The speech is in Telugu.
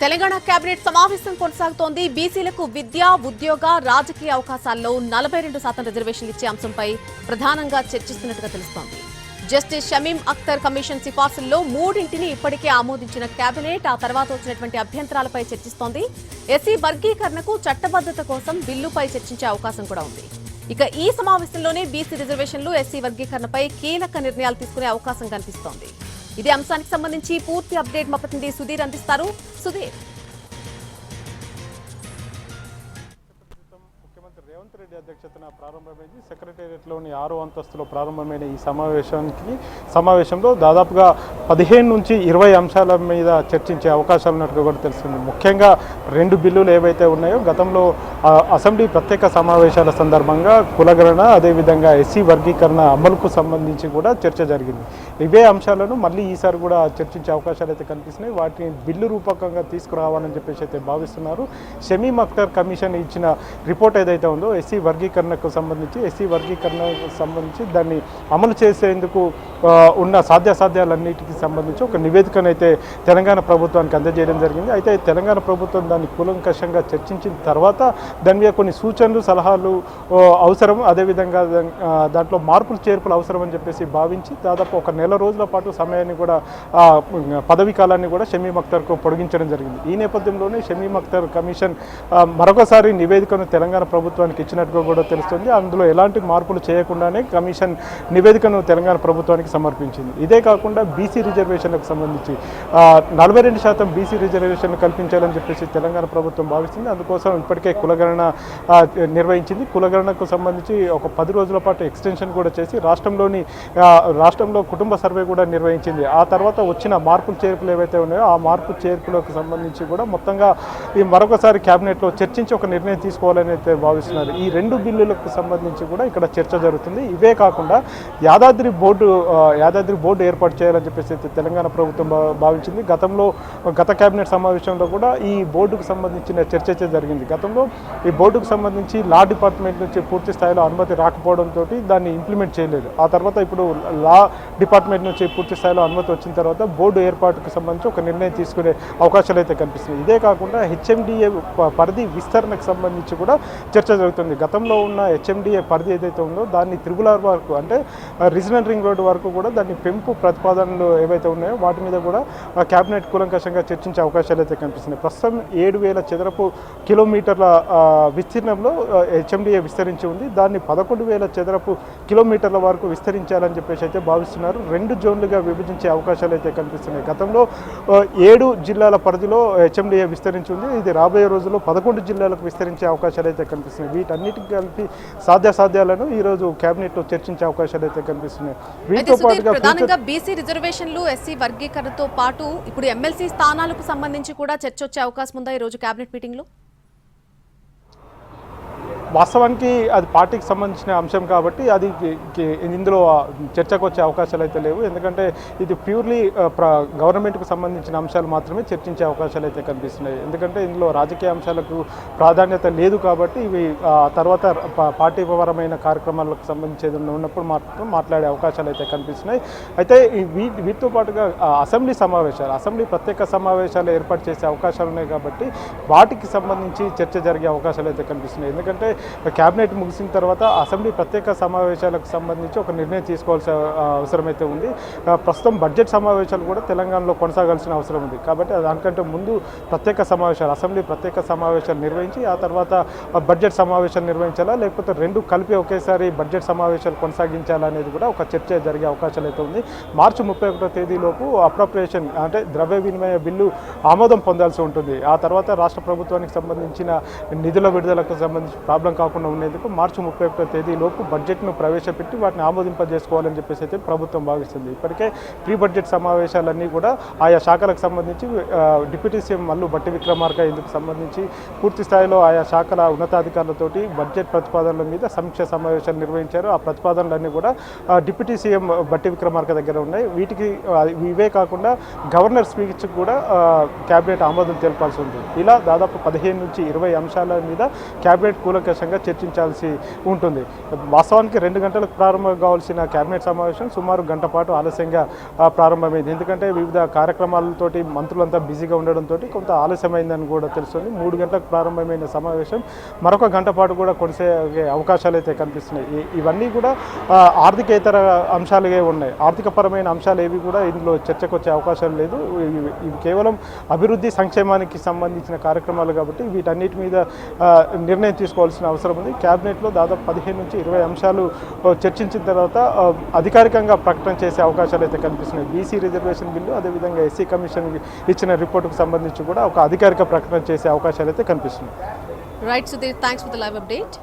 తెలంగాణ కేబినెట్ సమావేశం కొనసాగుతోంది. బీసీలకు విద్య, ఉద్యోగ, రాజకీయ అవకాశాల్లో 42% రిజర్వేషన్లు ఇచ్చే అంశంపై ప్రధానంగా చర్చిస్తున్నట్టుగా తెలుస్తోంది. జస్టిస్ షమీం అఖ్తర్ కమిషన్ సిఫార్సుల్లో 3ంటిని ఇప్పటికే ఆమోదించిన కేబినెట్ ఆ తర్వాత వచ్చినటువంటి అభ్యంతరాలపై చర్చిస్తోంది. ఎస్సీ వర్గీకరణకు చట్టబద్ధత కోసం బిల్లుపై చర్చించే అవకాశం కూడా ఉంది. ఇక ఈ సమావేశంలోనే బీసీ రిజర్వేషన్లు, ఎస్సీ వర్గీకరణపై కీలక నిర్ణయాలు తీసుకునే అవకాశం కనిపిస్తోంది. ఇదే అంశానికి సంబంధించి పూర్తి అప్డేట్ మా ప్రతినిధి సుధీర్ అందిస్తారు. సుధీర్, ముఖ్యమంత్రి రేవంత్ రెడ్డి అధ్యక్షతన ప్రారంభమైంది. సెక్రటేరియట్లోని 6వ అంతస్తులో ప్రారంభమైన ఈ సమావేశంలో దాదాపుగా 15 నుంచి 20 అంశాల మీద చర్చించే అవకాశాలు ఉన్నట్టుగా కూడా తెలుస్తుంది. ముఖ్యంగా 2 బిల్లులు ఏవైతే ఉన్నాయో గతంలో అసెంబ్లీ ప్రత్యేక సమావేశాల సందర్భంగా కులగణన, అదేవిధంగా ఎస్సీ వర్గీకరణ అమలుకు సంబంధించి కూడా చర్చ జరిగింది. ఇవే అంశాలను మళ్ళీ ఈసారి కూడా చర్చించే అవకాశాలు అయితే కనిపిస్తున్నాయి. వాటిని బిల్లు రూపకంగా తీసుకురావాలని చెప్పేసి అయితే భావిస్తున్నారు. షమీం అఖ్తర్ కమిషన్ ఇచ్చిన రిపోర్ట్ ఏదైతే ఉందో ఎస్సీ వర్గీకరణకు సంబంధించి దాన్ని అమలు చేసేందుకు ఉన్న సాధ్యాసాధ్యాలన్నిటికీ సంబంధించి ఒక నివేదికనైతే తెలంగాణ ప్రభుత్వానికి అందజేయడం జరిగింది. అయితే తెలంగాణ ప్రభుత్వం దాన్ని కూలంకషంగా చర్చించిన తర్వాత దాని మీద కొన్ని సూచనలు, సలహాలు అవసరం, అదేవిధంగా దాంట్లో మార్పులు చేర్పులు అవసరం అని చెప్పేసి భావించి దాదాపు ఒక నెల రోజుల పాటు సమయాన్ని కూడా పదవీ కాలాన్ని కూడా షమీం అఖ్తర్కు పొడిగించడం జరిగింది. ఈ నేపథ్యంలోనే షమీం అఖ్తర్ కమిషన్ మరొకసారి నివేదికను తెలంగాణ ప్రభుత్వానికి ఇచ్చినట్టుగా కూడా తెలుస్తుంది. అందులో ఎలాంటి మార్పులు చేయకుండానే కమిషన్ నివేదికను తెలంగాణ ప్రభుత్వానికి సమర్పించింది. ఇదే కాకుండా బీసీ రిజర్వేషన్లకు సంబంధించి 42% బీసీ రిజర్వేషన్లు కల్పించాలని చెప్పేసి తెలంగాణ ప్రభుత్వం భావిస్తుంది. అందుకోసం ఇప్పటికే కులగణన నిర్వహించింది. కులగణనకు సంబంధించి ఒక 10 రోజుల పాటు ఎక్స్టెన్షన్ కూడా చేసి రాష్ట్రంలో కుటుంబ సర్వే కూడా నిర్వహించింది. ఆ తర్వాత వచ్చిన మార్పులు చేర్పులు ఏవైతే ఉన్నాయో ఆ మార్పు చేర్పులకు సంబంధించి కూడా మొత్తంగా ఈ మరొకసారి కేబినెట్లో చర్చించి ఒక నిర్ణయం తీసుకోవాలని అయితే భావిస్తున్నారు. ఈ 2 బిల్లులకు సంబంధించి కూడా ఇక్కడ చర్చ జరుగుతుంది. ఇవే కాకుండా యాదాద్రి బోర్డు ఏర్పాటు చేయాలని చెప్పేసి తెలంగాణ ప్రభుత్వం భావించింది. గత కేబినెట్ సమావేశంలో కూడా ఈ బోర్డుకు సంబంధించిన చర్చ జరిగింది. గతంలో ఈ బోర్డుకు సంబంధించి లా డిపార్ట్మెంట్ నుంచి పూర్తి స్థాయిలో అనుమతి రాకపోవడంతో దాన్ని ఇంప్లిమెంట్ చేయలేదు. ఆ తర్వాత ఇప్పుడు లా డిపార్ట్మెంట్ నుంచి పూర్తి స్థాయిలో అనుమతి వచ్చిన తర్వాత బోర్డు ఏర్పాటుకు సంబంధించి ఒక నిర్ణయం తీసుకునే అవకాశాలు అయితే కనిపిస్తుంది. ఇదే కాకుండా హెచ్ఎండిఏ పరిధి విస్తరణకు సంబంధించి కూడా చర్చ జరుగుతుంది. గతంలో ఉన్న హెచ్ఎండిఏ పరిధి ఏదైతే ఉందో దాన్ని త్రిబుల్ వరకు, అంటే రీజనల్ రింగ్ రోడ్డు వరకు కూడా దాన్ని పెంపు ప్రతిపాదనలు ఏవైతే ఉన్నాయో వాటి మీద కూడా కేబినెట్ కూలంకషంగా చర్చించే అవకాశాలు అయితే కనిపిస్తున్నాయి. ప్రస్తుతం 7,000 చదరపు కిలోమీటర్ల విస్తీర్ణంలో హెచ్ఎండిఏ విస్తరించి ఉంది. దాన్ని 11,000 చదరపు కిలోమీటర్ల వరకు విస్తరించాలని చెప్పేసి అయితే భావిస్తున్నారు. 2 జోన్లుగా విభజించే అవకాశాలు అయితే కనిపిస్తున్నాయి. గతంలో 7 జిల్లాల పరిధిలో హెచ్ఎండిఏ విస్తరించి ఉంది. ఇది రాబోయే రోజుల్లో 11 జిల్లాలకు విస్తరించే అవకాశాలు అయితే కనిపిస్తున్నాయి. వీటన్నిటికి కలిపి సాధ్యాసాధ్యాలను ఈరోజు కేబినెట్లో చర్చించే అవకాశాలు అయితే కనిపిస్తున్నాయి. వీటితో పాటుగా ప్రధానంగా బీసీ రిజర్వేషన్లు, ఎస్సీ వర్గీకరణతో పాటు ఇప్పుడు ఎమ్మెల్సీ స్థానాలకు సంబంధించి కూడా చర్చ వచ్చే అవకాశం ఉందా ఈ రోజు కేబినెట్ మీటింగ్ లో? వాస్తవానికి అది పార్టీకి సంబంధించిన అంశం కాబట్టి అది ఇందులో చర్చకు వచ్చే అవకాశాలు అయితే లేవు. ఎందుకంటే ఇది ప్యూర్లీ గవర్నమెంట్కు సంబంధించిన అంశాలు మాత్రమే చర్చించే అవకాశాలు అయితే కనిపిస్తున్నాయి. ఎందుకంటే ఇందులో రాజకీయ అంశాలకు ప్రాధాన్యత లేదు కాబట్టి ఇవి తర్వాత పార్టీపరమైన కార్యక్రమాలకు సంబంధించి ఉన్నప్పుడు మాత్రం మాట్లాడే అవకాశాలు అయితే కనిపిస్తున్నాయి. అయితే వీటితో పాటుగా అసెంబ్లీ ప్రత్యేక సమావేశాలు ఏర్పాటు చేసే అవకాశాలు ఉన్నాయి కాబట్టి వాటికి సంబంధించి చర్చ జరిగే అవకాశాలు అయితే కనిపిస్తున్నాయి. ఎందుకంటే కేబినెట్ ముగిసిన తర్వాత అసెంబ్లీ ప్రత్యేక సమావేశాలకు సంబంధించి ఒక నిర్ణయం తీసుకోవాల్సిన అవసరం అయితే ఉంది. ప్రస్తుతం బడ్జెట్ సమావేశాలు కూడా తెలంగాణలో కొనసాగాల్సిన అవసరం ఉంది. కాబట్టి దానికంటే ముందు అసెంబ్లీ ప్రత్యేక సమావేశాలు నిర్వహించి ఆ తర్వాత బడ్జెట్ సమావేశాలు నిర్వహించాలా, లేకపోతే 2 కలిపి ఒకేసారి బడ్జెట్ సమావేశాలు కొనసాగించాలా అనేది కూడా ఒక చర్చ జరిగే అవకాశాలు అయితే ఉంది. మార్చి 31వ తేదీలోపు అప్రోప్రియేషన్, అంటే ద్రవ్య వినిమయ బిల్లు ఆమోదం పొందాల్సి ఉంటుంది. ఆ తర్వాత రాష్ట్ర ప్రభుత్వానికి సంబంధించిన నిధుల విడుదలకు సంబంధించి ప్రాబ్లం కాకుండా ఉండేందుకు మార్చి 31వ తేదీలోపు బడ్జెట్ను ప్రవేశపెట్టి వాటిని ఆమోదింపజేసుకోవాలని చెప్పేసి అయితే ప్రభుత్వం భావిస్తుంది. ఇప్పటికే ప్రీ బడ్జెట్ సమావేశాలన్నీ కూడా ఆయా శాఖలకు సంబంధించి డిప్యూటీ సీఎం మల్లు భట్టి విక్రమార్క ఇందుకు సంబంధించి పూర్తి స్థాయిలో ఆయా శాఖల ఉన్నతాధికారులతోటి బడ్జెట్ ప్రతిపాదనల మీద సమీక్ష సమావేశాలు నిర్వహించారు. ఆ ప్రతిపాదనలన్నీ కూడా డిప్యూటీ సీఎం భట్టి విక్రమార్క దగ్గర ఉన్నాయి. ఇవే కాకుండా గవర్నర్ స్పీచ్ కూడా కేబినెట్ ఆమోదం తెలపాల్సి ఉంది. ఇలా దాదాపు 15 నుంచి 20 అంశాల మీద కేబినెట్ కూలంకషంగా కూలంకషంగా చర్చించాల్సి ఉంటుంది. వాస్తవానికి 2 గంటలకు ప్రారంభం కావాల్సిన కేబినెట్ సమావేశం సుమారు గంట పాటు ఆలస్యంగా ప్రారంభమైంది. ఎందుకంటే వివిధ కార్యక్రమాలతోటి మంత్రులంతా బిజీగా ఉండడంతో కొంత ఆలస్యమైందని కూడా తెలుస్తుంది. 3 గంటలకు ప్రారంభమైన సమావేశం మరొక గంట పాటు కూడా కొనసాగే అవకాశాలు అయితే కనిపిస్తున్నాయి. ఇవన్నీ కూడా ఆర్థికేతర అంశాలుగా ఉన్నాయి. ఆర్థికపరమైన అంశాలు ఏవి కూడా ఇందులో చర్చకు వచ్చే అవకాశం లేదు. ఇవి కేవలం అభివృద్ధి సంక్షేమానికి సంబంధించిన కార్యక్రమాలు కాబట్టి వీటన్నిటి మీద నిర్ణయం తీసుకోవాల్సిన అవసరం ఉంది. క్యాబినెట్లో దాదాపు 15 నుంచి 20 అంశాలు చర్చించిన తర్వాత అధికారికంగా ప్రకటన చేసే అవకాశాలు అయితే కనిపిస్తున్నాయి. బీసీ రిజర్వేషన్ బిల్లు, అదేవిధంగా ఎస్సీ కమిషన్ ఇచ్చిన రిపోర్టుకు సంబంధించి కూడా ఒక అధికారిక ప్రకటన చేసే అవకాశాలు అయితే కనిపిస్తున్నాయి. Right Sudheer, thanks for the live update.